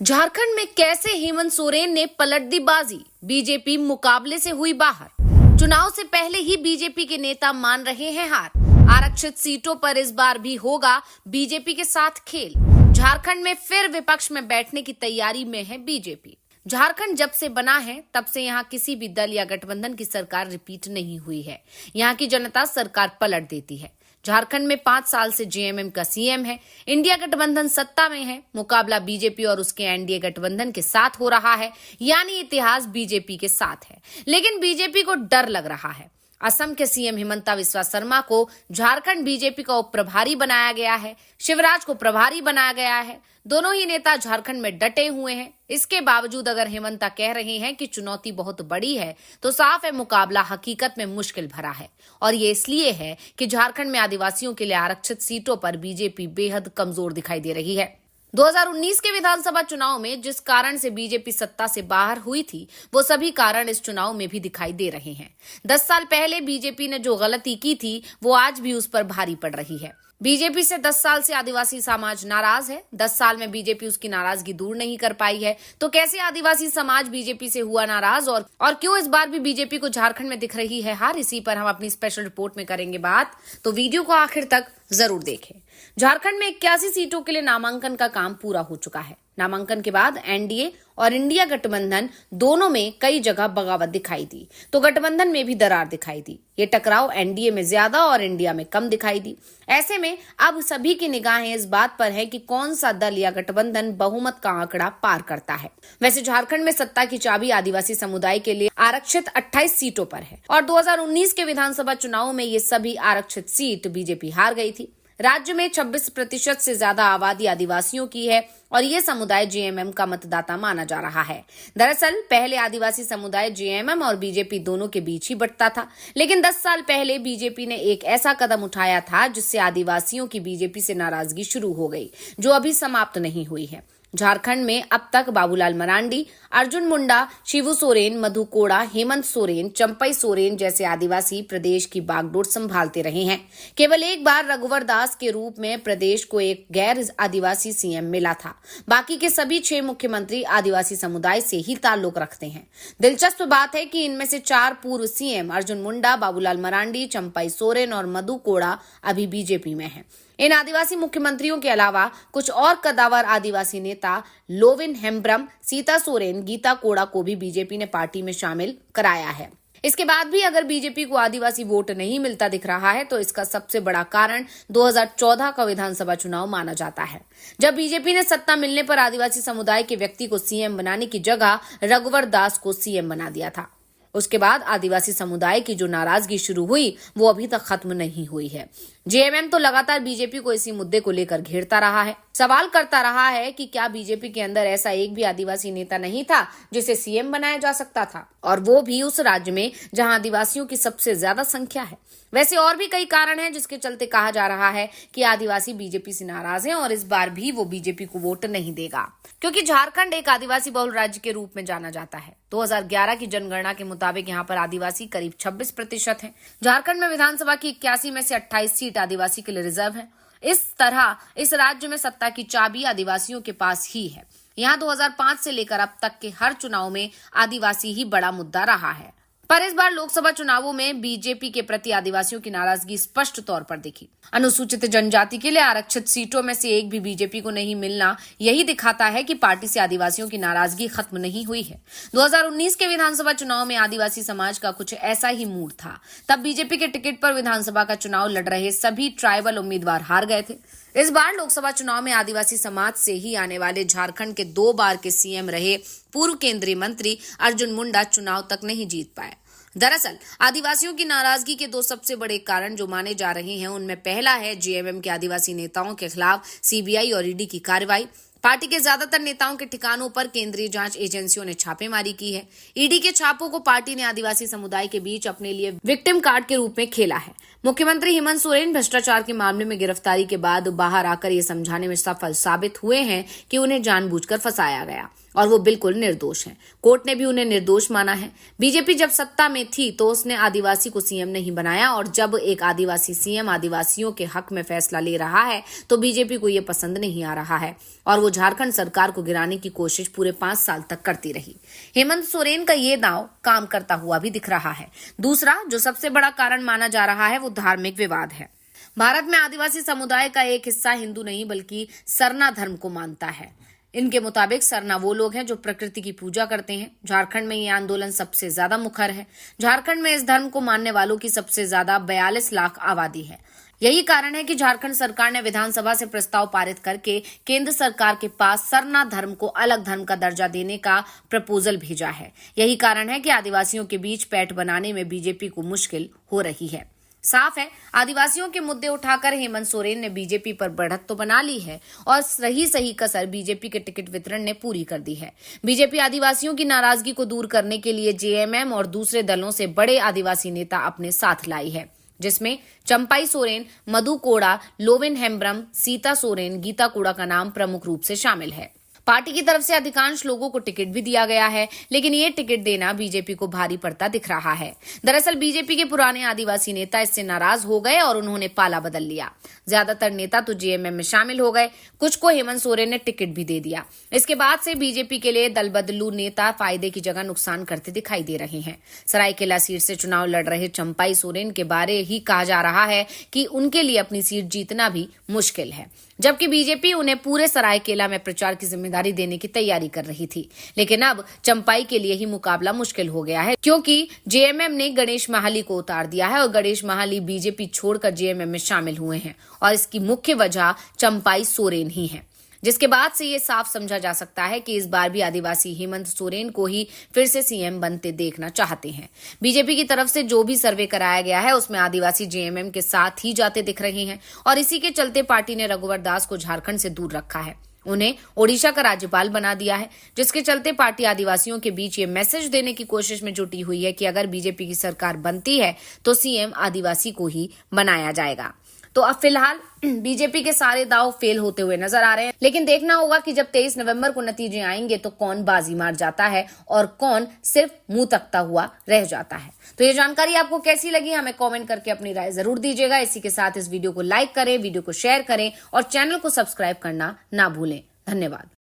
झारखंड में कैसे हेमंत सोरेन ने पलट दी बाजी, बीजेपी मुकाबले से हुई बाहर। चुनाव से पहले ही बीजेपी के नेता मान रहे हैं हार। आरक्षित सीटों पर इस बार भी होगा बीजेपी के साथ खेल। झारखंड में फिर विपक्ष में बैठने की तैयारी में है बीजेपी। झारखंड जब से बना है तब से यहाँ किसी भी दल या गठबंधन की सरकार रिपीट नहीं हुई है। यहाँ की जनता सरकार पलट देती है। झारखंड में 5 साल से जेएमएम का सीएम है। इंडिया गठबंधन सत्ता में है। मुकाबला बीजेपी और उसके एनडीए गठबंधन के साथ हो रहा है, यानी इतिहास बीजेपी के साथ है। लेकिन बीजेपी को डर लग रहा है। असम के सीएम हिमंता बिस्वा शर्मा को झारखंड बीजेपी का उप प्रभारी बनाया गया है। शिवराज को प्रभारी बनाया गया है। दोनों ही नेता झारखंड में डटे हुए हैं। इसके बावजूद अगर हिमंता कह रहे हैं कि चुनौती बहुत बड़ी है, तो साफ है मुकाबला हकीकत में मुश्किल भरा है। और ये इसलिए है कि झारखंड में आदिवासियों के लिए आरक्षित सीटों पर बीजेपी बेहद कमजोर दिखाई दे रही है। 2019 के विधानसभा चुनाव में जिस कारण से बीजेपी सत्ता से बाहर हुई थी, वो सभी कारण इस चुनाव में भी दिखाई दे रहे हैं। 10 साल पहले बीजेपी ने जो गलती की थी, वो आज भी उस पर भारी पड़ रही है। बीजेपी से 10 साल से आदिवासी समाज नाराज है। 10 साल में बीजेपी उसकी नाराजगी दूर नहीं कर पाई है। तो कैसे आदिवासी समाज बीजेपी से हुआ नाराज और क्यों इस बार भी बीजेपी को झारखंड में दिख रही है हार, इसी पर हम अपनी स्पेशल रिपोर्ट में करेंगे बात। तो वीडियो को आखिर तक जरूर देखें। झारखंड में 81 सीटों के लिए नामांकन का काम पूरा हो चुका है। नामांकन के बाद एनडीए और इंडिया गठबंधन दोनों में कई जगह बगावत दिखाई दी, तो गठबंधन में भी दरार दिखाई दी। ये टकराव एनडीए में ज्यादा और इंडिया में कम दिखाई दी। ऐसे में अब सभी की निगाहें इस बात पर है कि कौन सा दल या गठबंधन बहुमत का आंकड़ा पार करता है। वैसे झारखंड में सत्ता की चाबी आदिवासी समुदाय के लिए आरक्षित 28 सीटों पर है और 2019 के विधानसभा चुनाव में ये सभी आरक्षित सीट बीजेपी हार गई थी। राज्य में 26% से ज्यादा आबादी आदिवासियों की है और ये समुदाय जेएमएम का मतदाता माना जा रहा है। दरअसल पहले आदिवासी समुदाय जेएमएम और बीजेपी दोनों के बीच ही बंटता था, लेकिन 10 साल पहले बीजेपी ने एक ऐसा कदम उठाया था जिससे आदिवासियों की बीजेपी से नाराजगी शुरू हो गई, जो अभी समाप्त नहीं हुई है। झारखंड में अब तक बाबूलाल मरांडी, अर्जुन मुंडा, शिवू सोरेन, मधु कोड़ा, हेमंत सोरेन, चंपई सोरेन जैसे आदिवासी प्रदेश की बागडोर संभालते रहे हैं। केवल एक बार रघुवर दास के रूप में प्रदेश को एक गैर आदिवासी सीएम मिला था। बाकी के सभी 6 मुख्यमंत्री आदिवासी समुदाय से ही ताल्लुक रखते हैं। दिलचस्प बात है कि इनमें से 4 पूर्व सीएम अर्जुन मुंडा, बाबूलाल मरांडी, चंपई सोरेन और मधु कोड़ा अभी बीजेपी में हैं। इन आदिवासी मुख्यमंत्रियों के अलावा कुछ और कदावर आदिवासी नेता लोविन हेम्ब्रम, सीता सोरेन, गीता कोड़ा को भी बीजेपी ने पार्टी में शामिल कराया है। इसके बाद भी अगर बीजेपी को आदिवासी वोट नहीं मिलता दिख रहा है, तो इसका सबसे बड़ा कारण 2014 का विधानसभा चुनाव माना जाता है, जब बीजेपी ने सत्ता मिलने पर आदिवासी समुदाय के व्यक्ति को सीएम बनाने की जगह रघुवर दास को सीएम बना दिया था। उसके बाद आदिवासी समुदाय की जो नाराजगी शुरू हुई, वो अभी तक खत्म नहीं हुई है। जेएमएम तो लगातार बीजेपी को इसी मुद्दे को लेकर घेरता रहा है, सवाल करता रहा है कि क्या बीजेपी के अंदर ऐसा एक भी आदिवासी नेता नहीं था जिसे सीएम बनाया जा सकता था, और वो भी उस राज्य में जहां आदिवासियों की सबसे ज्यादा संख्या है। वैसे और भी कई कारण हैं जिसके चलते कहा जा रहा है कि आदिवासी बीजेपी से नाराज हैं और इस बार भी वो बीजेपी को वोट नहीं देगा, क्योंकि झारखंड एक आदिवासी बहुल राज्य के रूप में जाना जाता है। 2011 की जनगणना के मुताबिक यहाँ पर आदिवासी करीब 26% हैं। झारखंड में विधानसभा की 81 में से 28 सीट आदिवासी के लिए रिजर्व है। इस तरह इस राज्य में सत्ता की चाबी आदिवासियों के पास ही है। यहाँ 2005 से लेकर अब तक के हर चुनाव में आदिवासी ही बड़ा मुद्दा रहा है, पर इस बार लोकसभा चुनावों में बीजेपी के प्रति आदिवासियों की नाराजगी स्पष्ट तौर पर दिखी। अनुसूचित जनजाति के लिए आरक्षित सीटों में से एक भी बीजेपी को नहीं मिलना यही दिखाता है कि पार्टी से आदिवासियों की नाराजगी खत्म नहीं हुई है। 2019 के विधानसभा चुनाव में आदिवासी समाज का कुछ ऐसा ही मूड था। तब बीजेपी के टिकट पर विधानसभा का चुनाव लड़ रहे सभी ट्राइबल उम्मीदवार हार गए थे। इस बार लोकसभा चुनाव में आदिवासी समाज से ही आने वाले झारखंड के 2 बार के सीएम रहे पूर्व केंद्रीय मंत्री अर्जुन मुंडा चुनाव तक नहीं जीत पाए। दरअसल आदिवासियों की नाराजगी के 2 सबसे बड़े कारण जो माने जा रहे हैं, उनमें पहला है जेएमएम के आदिवासी नेताओं के खिलाफ सीबीआई और ईडी की कार्रवाई। पार्टी के ज्यादातर नेताओं के ठिकानों पर केंद्रीय जांच एजेंसियों ने छापेमारी की है। ईडी के छापों को पार्टी ने आदिवासी समुदाय के बीच अपने लिए विक्टिम कार्ड के रूप में खेला है। मुख्यमंत्री हेमंत सोरेन भ्रष्टाचार के मामले में गिरफ्तारी के बाद बाहर आकर ये समझाने में सफल साबित हुए हैं कि उन्हें जानबूझकर फंसाया गया। और वो बिल्कुल निर्दोष हैं। कोर्ट ने भी उन्हें निर्दोष माना है। बीजेपी जब सत्ता में थी तो उसने आदिवासी को सीएम नहीं बनाया, और जब एक आदिवासी सीएम आदिवासियों के हक में फैसला ले रहा है तो बीजेपी को ये पसंद नहीं आ रहा है और वो झारखंड सरकार को गिराने की कोशिश पूरे 5 साल तक करती रही। हेमंत सोरेन का ये दांव काम करता हुआ भी दिख रहा है। दूसरा जो सबसे बड़ा कारण माना जा रहा है वो धार्मिक विवाद है। भारत में आदिवासी समुदाय का एक हिस्सा हिंदू नहीं बल्कि सरना धर्म को मानता है। इनके मुताबिक सरना वो लोग हैं जो प्रकृति की पूजा करते हैं। झारखंड में ये आंदोलन सबसे ज्यादा मुखर है। झारखंड में इस धर्म को मानने वालों की सबसे ज्यादा 42 लाख आबादी है। यही कारण है कि झारखंड सरकार ने विधानसभा से प्रस्ताव पारित करके केंद्र सरकार के पास सरना धर्म को अलग धर्म का दर्जा देने का प्रपोजल भेजा है। यही कारण है कि आदिवासियों के बीच पैठ बनाने में बीजेपी को मुश्किल हो रही है। साफ है, आदिवासियों के मुद्दे उठाकर हेमंत सोरेन ने बीजेपी पर बढ़त तो बना ली है और सही कसर बीजेपी के टिकट वितरण ने पूरी कर दी है। बीजेपी आदिवासियों की नाराजगी को दूर करने के लिए जेएमएम और दूसरे दलों से बड़े आदिवासी नेता अपने साथ लाई है, जिसमें चंपाई सोरेन, मधु कोड़ा, लोविन हेम्ब्रम, सीता सोरेन, गीता कोड़ा का नाम प्रमुख रूप से शामिल है। पार्टी की तरफ से अधिकांश लोगों को टिकट भी दिया गया है, लेकिन ये टिकट देना बीजेपी को भारी पड़ता दिख रहा है। दरअसल बीजेपी के पुराने आदिवासी नेता इससे नाराज हो गए और उन्होंने पाला बदल लिया। ज्यादातर नेता तो जेएमएम में शामिल हो गए, कुछ को हेमंत सोरेन ने टिकट भी दे दिया। इसके बाद से बीजेपी के लिए दल बदलू नेता फायदे की जगह नुकसान करते दिखाई दे रहे हैं। सरायकेला सीट से चुनाव लड़ रहे चंपाई सोरेन के बारे ही कहा जा रहा है कि उनके लिए अपनी सीट जीतना भी मुश्किल है, जबकि बीजेपी उन्हें पूरे सरायकेला में प्रचार की जिम्मेदारी देने की तैयारी कर रही थी। लेकिन अब चंपाई के लिए ही मुकाबला मुश्किल हो गया है, क्योंकि जेएमएम ने गणेश महाली को उतार दिया है और गणेश महाली बीजेपी छोड़कर जेएमएम में शामिल हुए हैं और इसकी मुख्य वजह चंपाई सोरेन ही है, जिसके बाद से ये साफ समझा जा सकता है कि इस बार भी आदिवासी हेमंत सोरेन को ही फिर से सीएम बनते देखना चाहते हैं। बीजेपी की तरफ से जो भी सर्वे कराया गया है उसमें आदिवासी जेएमएम के साथ ही जाते दिख रहे हैं और इसी के चलते पार्टी ने रघुवर दास को झारखंड से दूर रखा है, उन्हें ओडिशा का राज्यपाल बना दिया है, जिसके चलते पार्टी आदिवासियों के बीच ये मैसेज देने की कोशिश में जुटी हुई है कि अगर बीजेपी की सरकार बनती है तो सीएम आदिवासी को ही बनाया जाएगा। तो अब फिलहाल बीजेपी के सारे दाव फेल होते हुए नजर आ रहे हैं, लेकिन देखना होगा कि जब 23 नवंबर को नतीजे आएंगे तो कौन बाजी मार जाता है और कौन सिर्फ मुंह तकता हुआ रह जाता है। तो ये जानकारी आपको कैसी लगी हमें कमेंट करके अपनी राय जरूर दीजिएगा। इसी के साथ इस वीडियो को लाइक करें, वीडियो को शेयर करें और चैनल को सब्सक्राइब करना ना भूलें। धन्यवाद।